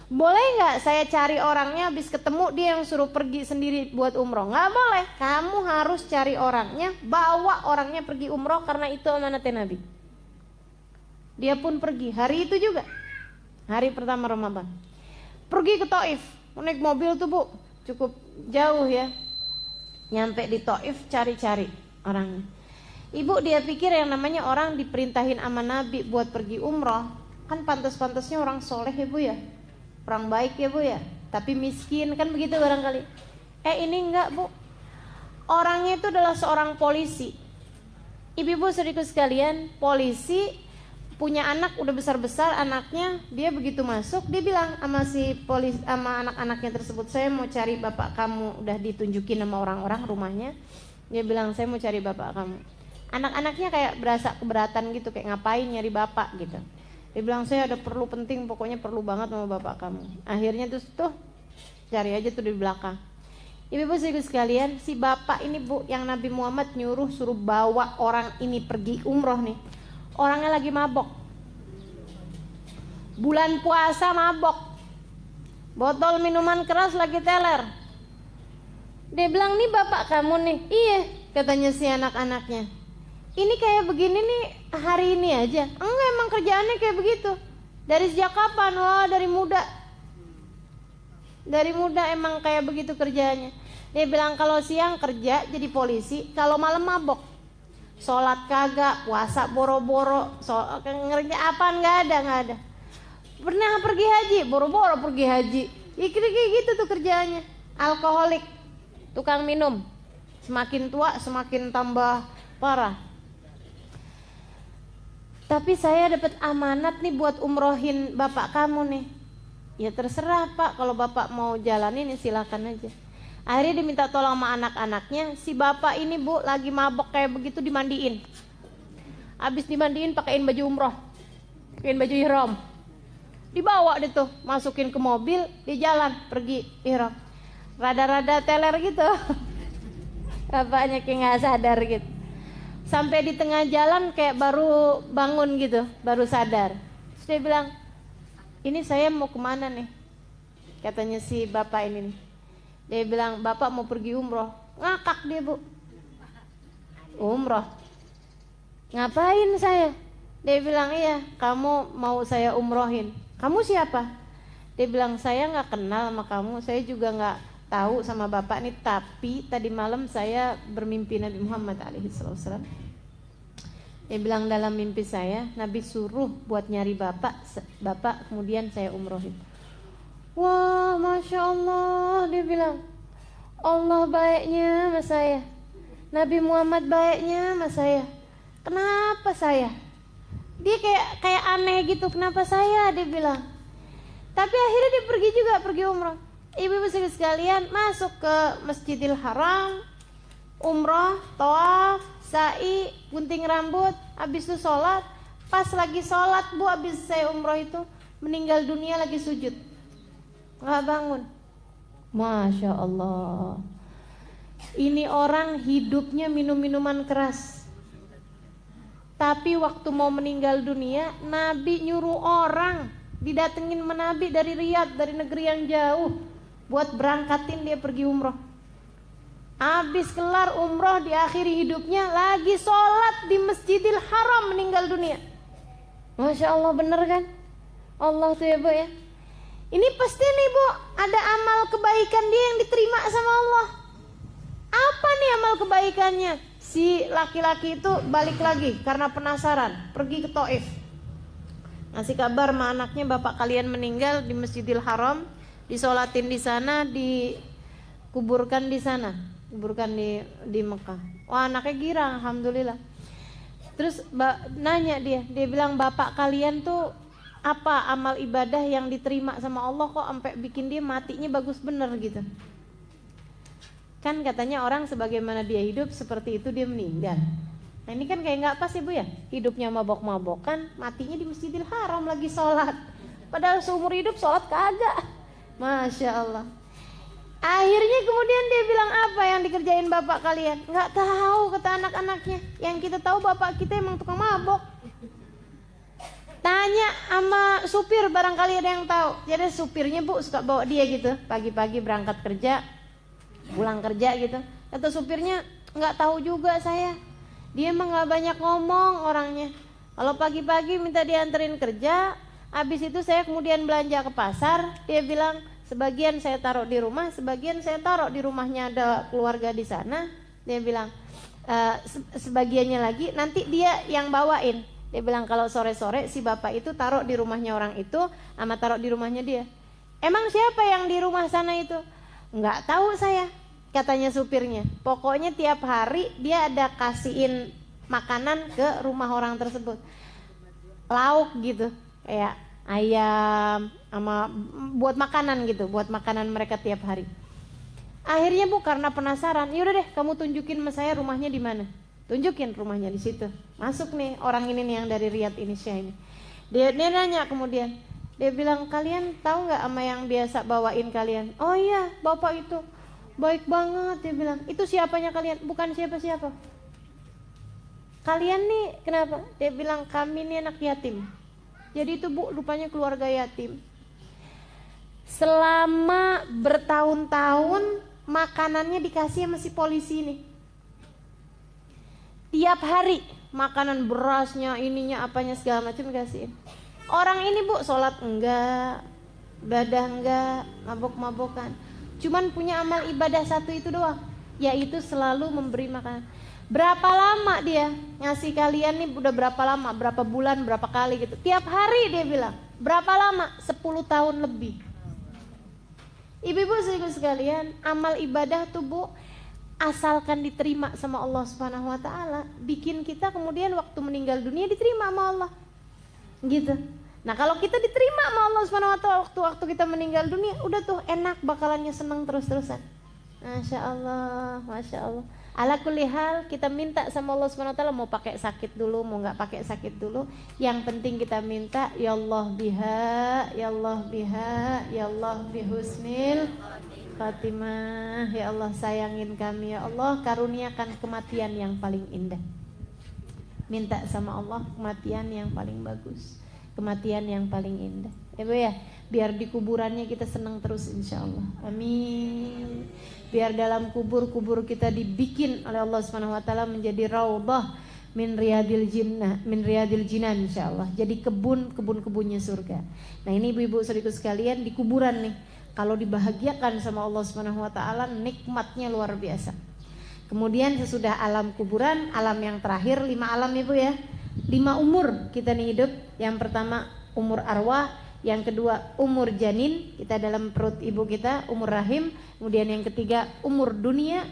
Boleh gak saya cari orangnya, habis ketemu dia yang suruh pergi sendiri buat umroh? Gak boleh. Kamu harus cari orangnya, bawa orangnya pergi umroh, karena itu amanatnya Nabi. Dia pun pergi hari itu juga, hari pertama Ramadan. Pergi ke Taif, naik mobil tuh bu, cukup jauh ya. Nyampe di Taif cari-cari orangnya. Ibu dia pikir yang namanya orang diperintahin sama Nabi buat pergi umroh, kan pantas-pantasnya orang soleh ya bu ya, orang baik ya bu ya, tapi miskin kan begitu barangkali. Ini enggak bu, orangnya itu adalah seorang polisi. Ibu-ibu saudaraku sekalian, polisi punya anak udah besar-besar anaknya. Dia begitu masuk, dia bilang sama si polisi, sama anak-anaknya tersebut, saya mau cari bapak kamu. Udah ditunjukin sama orang-orang rumahnya. Dia bilang, saya mau cari bapak kamu. Anak-anaknya kayak berasa keberatan gitu, kayak ngapain nyari bapak gitu. Dia bilang, saya ada perlu penting, pokoknya perlu banget sama bapak kamu. Akhirnya tuh cari aja tuh di belakang. Ibu-ibu sekalian, si bapak ini Bu, yang Nabi Muhammad nyuruh suruh bawa orang ini pergi umroh nih, orangnya lagi mabok. Bulan puasa mabok, botol minuman keras lagi teler. Dia bilang, nih bapak kamu nih. Iya, katanya si anak-anaknya. Ini kayak begini nih hari ini aja? Enggak, emang kerjaannya kayak begitu. Dari sejak kapan? Wah, dari muda. Dari muda emang kayak begitu kerjaannya. Dia bilang kalau siang kerja jadi polisi, kalau malam mabok. Sholat kagak, puasa boro-boro, ngerja apaan nggak ada. Pernah pergi haji, boro-boro pergi haji. Ya kayak gitu tuh kerjaannya. Alkoholik, tukang minum. Semakin tua semakin tambah parah. Tapi saya dapat amanat nih buat umrohin bapak kamu nih. Ya terserah Pak, kalau bapak mau jalanin ya silakan aja. Akhirnya diminta tolong sama anak-anaknya. Si bapak ini Bu lagi mabok kayak begitu dimandiin. Habis dimandiin pakein baju umroh, pakein baju ihram. Dibawa deh tuh, masukin ke mobil, di jalan pergi ihram. Rada-rada teler gitu. Bapaknya kayak nggak sadar gitu. Sampai di tengah jalan kayak baru bangun gitu, baru sadar. Terus dia bilang, ini saya mau kemana nih? Katanya si bapak ini nih. Dia bilang, bapak mau pergi umroh. Ngakak dia Bu. Umroh? Ngapain saya? Dia bilang, iya kamu mau saya umrohin. Kamu siapa? Dia bilang, saya gak kenal sama kamu. Saya juga gak tahu sama bapak nih. Tapi tadi malam saya bermimpi Nabi Muhammad SAW. Dia bilang, dalam mimpi saya Nabi suruh buat nyari bapak kemudian saya umrohin. Wah, Masya Allah, dia bilang, Allah baiknya sama saya, Nabi Muhammad baiknya sama saya. Kenapa saya? Dia kayak aneh gitu, kenapa saya? Dia bilang. Tapi akhirnya dia pergi umroh. Ibu-ibu sekalian, masuk ke Masjidil Haram, umroh, tawaf, sa'i, gunting rambut, habis itu sholat. Pas lagi sholat Bu, habis saya umroh itu meninggal dunia lagi sujud, nggak bangun. Masya Allah. Ini orang hidupnya minum minuman keras, tapi waktu mau meninggal dunia Nabi nyuruh orang didatengin Nabi dari Riyadh, dari negeri yang jauh, buat berangkatin dia pergi umroh. Habis kelar umroh, diakhiri hidupnya lagi sholat di Masjidil Haram, meninggal dunia. Masya Allah, bener kan? Allah tuh ya Bu ya. Ini pasti nih Bu, ada amal kebaikan dia yang diterima sama Allah. Apa nih amal kebaikannya? Si laki-laki itu balik lagi karena penasaran, pergi ke Taif. Ngasih kabar sama anaknya, bapak kalian meninggal di Masjidil Haram, disolatin di sana, dikuburkan di sana, kuburkan di Mekah. Wah, anaknya girang, alhamdulillah. Terus nanya dia bilang, bapak kalian tuh apa amal ibadah yang diterima sama Allah kok sampai bikin dia matinya bagus bener gitu. Kan katanya orang sebagaimana dia hidup seperti itu dia meninggal. Nah ini kan kayak nggak pas ya Bu ya, hidupnya mabok-mabokan, matinya di Masjidil Haram lagi sholat. Padahal seumur hidup sholat kagak. Masya Allah. Akhirnya kemudian dia bilang, apa yang dikerjain bapak kalian? Nggak tahu, kata anak-anaknya. Yang kita tahu bapak kita emang tukang mabok. Tanya sama supir, barangkali ada yang tahu. Jadi supirnya Bu suka bawa dia gitu, pagi-pagi berangkat kerja, pulang kerja gitu. Kata supirnya, nggak tahu juga saya. Dia emang nggak banyak ngomong orangnya. Kalau pagi-pagi minta dianterin kerja, habis itu saya kemudian belanja ke pasar. Dia bilang, sebagian saya taruh di rumah, sebagian saya taruh di rumahnya ada keluarga di sana. Dia bilang, sebagiannya lagi nanti dia yang bawain. Dia bilang kalau sore-sore si bapak itu taruh di rumahnya orang itu sama taruh di rumahnya dia. Emang siapa yang di rumah sana itu? Nggak tahu saya, katanya supirnya. Pokoknya tiap hari dia ada kasihin makanan ke rumah orang tersebut. Lauk gitu, kayak ayam sama buat makanan gitu, buat makanan mereka tiap hari. Akhirnya Bu karena penasaran, yaudah deh kamu tunjukin sama saya rumahnya di mana. Tunjukin rumahnya di situ. Masuk nih orang ini nih yang dari Riyadh ini, Syah ini. Dia nanya kemudian, dia bilang, kalian tahu nggak sama yang biasa bawain kalian? Oh iya, bapak itu. Baik banget, dia bilang. Itu siapanya kalian? Bukan siapa-siapa. Kalian nih kenapa? Dia bilang kami nih anak yatim. Jadi itu Bu, rupanya keluarga yatim. Selama bertahun-tahun makanannya dikasih sama si polisi ini. Tiap hari makanan, berasnya, ininya, apanya segala macam dikasihin. Orang ini Bu sholat enggak, ibadah enggak, mabok-mabokan. Cuman punya amal ibadah satu itu doang, yaitu selalu memberi makanan. Berapa lama dia ngasih kalian nih, udah berapa lama, berapa bulan, berapa kali gitu. Tiap hari dia bilang. Berapa lama? 10 tahun lebih. Ibu-ibu sekalian, amal ibadah tuh Bu, asalkan diterima sama Allah Subhanahu wa taala, bikin kita kemudian waktu meninggal dunia diterima sama Allah. Gitu. Nah, kalau kita diterima sama Allah Subhanahu wa taala waktu kita meninggal dunia, udah tuh enak, bakalannya senang terus-terusan. Masya Allah, Masya Allah. Ala kulli hal, kita minta sama Allah Subhanahu wa taala, mau pakai sakit dulu, mau nggak pakai sakit dulu, yang penting kita minta, ya Allah biha, ya Allah biha, ya Allah bihusnil Fatimah, ya Allah sayangin kami, ya Allah karuniakan kematian yang paling indah. Minta sama Allah kematian yang paling bagus, kematian yang paling indah. Ya Bu ya, biar di kuburannya kita senang terus insya Allah. Amin. Biar dalam kubur kita dibikin oleh Allah Subhanahu wa taala menjadi raudhah min riyadil jinan insyaallah. Jadi kebunnya surga. Nah, ini ibu-ibu saudaraku sekalian, di kuburan nih, kalau dibahagiakan sama Allah Subhanahu wa taala, nikmatnya luar biasa. Kemudian sesudah alam kuburan, alam yang terakhir, 5 alam Ibu ya. 5 umur kita nih hidup. Yang pertama umur arwah, yang kedua umur janin, kita dalam perut ibu kita, umur rahim. Kemudian yang ketiga umur dunia,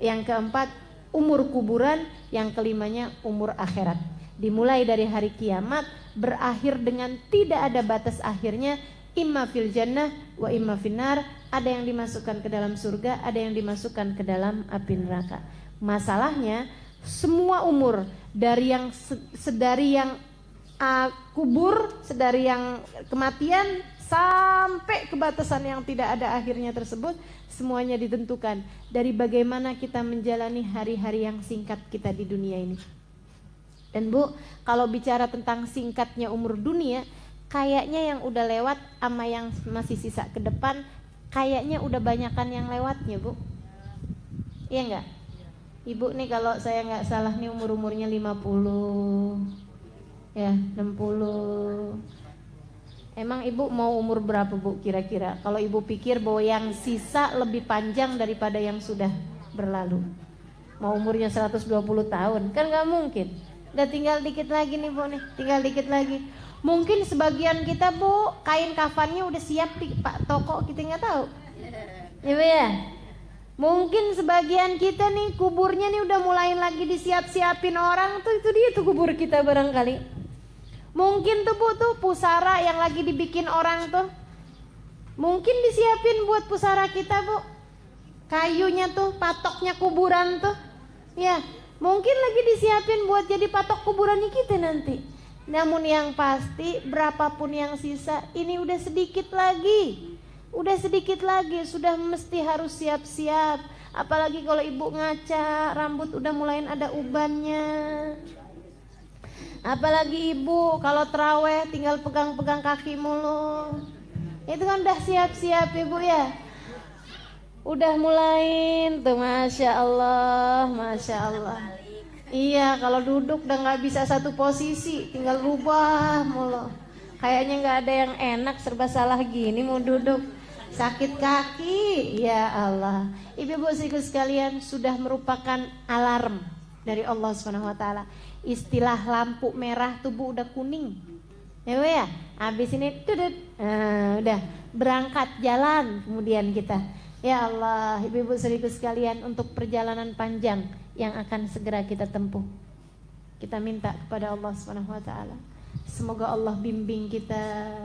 yang keempat umur kuburan, yang kelimanya umur akhirat. Dimulai dari hari kiamat, berakhir dengan tidak ada batas akhirnya, imma fil jannah wa imma finnar. Ada yang dimasukkan ke dalam surga, ada yang dimasukkan ke dalam api neraka. Masalahnya semua umur, dari yang kubur, sedari yang kematian sampai ke batasan yang tidak ada akhirnya tersebut, semuanya ditentukan dari bagaimana kita menjalani hari-hari yang singkat kita di dunia ini. Dan Bu, kalau bicara tentang singkatnya umur dunia, kayaknya yang udah lewat sama yang masih sisa ke depan, kayaknya udah banyakan yang lewatnya Bu. Iya enggak? Ibu nih kalau saya nggak salah nih umurnya 50 ya, 60. Emang ibu mau umur berapa Bu kira-kira? Kalau ibu pikir bahwa yang sisa lebih panjang daripada yang sudah berlalu, mau umurnya 120 tahun? Kan gak mungkin. Udah tinggal dikit lagi nih Bu nih, tinggal dikit lagi. Mungkin sebagian kita Bu, kain kafannya udah siap di Pak Toko, kita nggak tahu. Ya Bu ya. Mungkin sebagian kita nih kuburnya nih udah mulai lagi disiap-siapin orang tuh, itu dia tuh kubur kita barangkali. Mungkin tuh Bu tuh pusara yang lagi dibikin orang tuh, mungkin disiapin buat pusara kita Bu. Kayunya tuh, patoknya kuburan tuh, ya mungkin lagi disiapin buat jadi patok kuburannya kita nanti. Namun yang pasti berapapun yang sisa, ini udah sedikit lagi. Udah sedikit lagi, sudah mesti harus siap-siap. Apalagi kalau ibu ngaca, rambut udah mulai ada ubannya. Apalagi ibu kalau terawih tinggal pegang-pegang kaki mulu. Itu kan udah siap-siap ibu ya. Udah mulai tuh, Masya Allah, Masya Allah. Iya, kalau duduk udah gak bisa satu posisi, tinggal rubah mulu. Kayaknya gak ada yang enak, serba salah gini mau duduk. Sakit kaki, ya Allah. Ibu-ibu sekalian, sudah merupakan alarm dari Allah Subhanahu wa taala. Istilah lampu merah tubuh udah kuning. Ya Bu ya. Habis ini dudut. Udah berangkat jalan kemudian kita. Ya Allah, ibu-ibu sekalian, untuk perjalanan panjang yang akan segera kita tempuh, kita minta kepada Allah Subhanahu wa taala, semoga Allah bimbing kita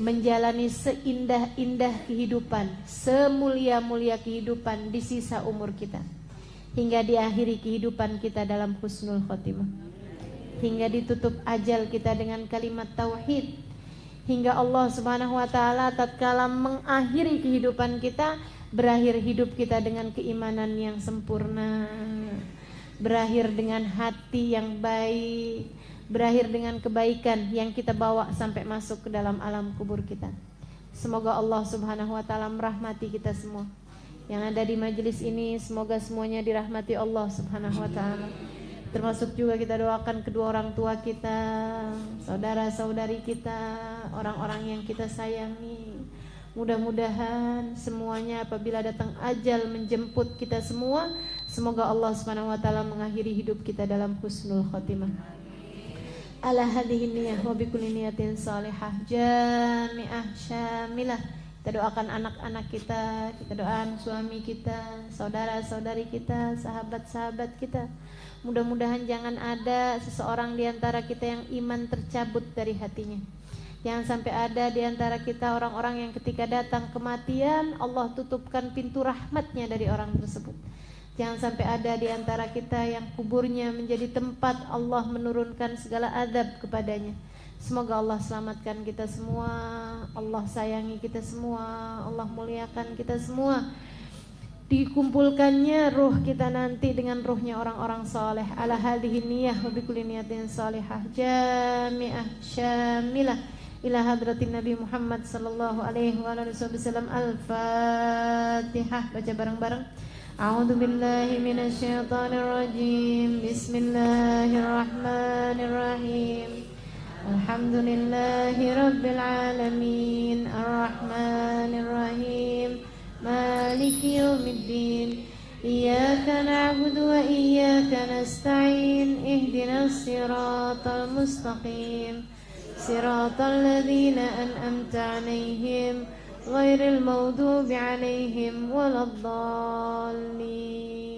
menjalani seindah-indah kehidupan, semulia-mulia kehidupan di sisa umur kita, hingga diakhiri kehidupan kita dalam husnul khotimah, hingga ditutup ajal kita dengan kalimat tauhid, hingga Allah Subhanahu wa taala tatkala mengakhiri kehidupan kita berakhir hidup kita dengan keimanan yang sempurna, berakhir dengan hati yang baik, berakhir dengan kebaikan yang kita bawa sampai masuk ke dalam alam kubur kita. Semoga Allah Subhanahu wa taala merahmati kita semua. Yang ada di majelis ini semoga semuanya dirahmati Allah Subhanahu wa taala. Termasuk juga kita doakan kedua orang tua kita, saudara-saudari kita, orang-orang yang kita sayangi. Mudah-mudahan semuanya apabila datang ajal menjemput kita semua, semoga Allah Subhanahu wa taala mengakhiri hidup kita dalam husnul khotimah. Ala hadhihi niyyah wa bikulli niyatin salihah jami'ah syamilah. Kita doakan anak-anak kita doakan suami kita, saudara-saudari kita, sahabat-sahabat kita. Mudah-mudahan jangan ada seseorang di antara kita yang iman tercabut dari hatinya. Jangan sampai ada di antara kita orang-orang yang ketika datang kematian Allah tutupkan pintu rahmatnya dari orang tersebut. Jangan sampai ada di antara kita yang kuburnya menjadi tempat Allah menurunkan segala azab kepadanya. Semoga Allah selamatkan kita semua, Allah sayangi kita semua, Allah muliakan kita semua. Dikumpulkannya ruh kita nanti dengan ruhnya orang-orang saleh. Ala hadhihi niyyah wa bikulli niyatin salihah jami'ah syamilah ila hadratin Nabi Muhammad sallallahu alaihi wa alihi wasallam. Al-Fatihah. Baca bareng-bareng. A'udzu billahi minasy syaithanir rajim. Bismillahirrahmanirrahim. Alhamdulillahi rabbil alamin. Ar-Rahmanir Rahim. Maliki yaumiddin. Iyyaka na'budu wa iyyaka nasta'in. Ihdinas siratal mustaqim. Siratal ladzina an'amta 'alaihim ghairil maghdubi 'alaihim waladdallin.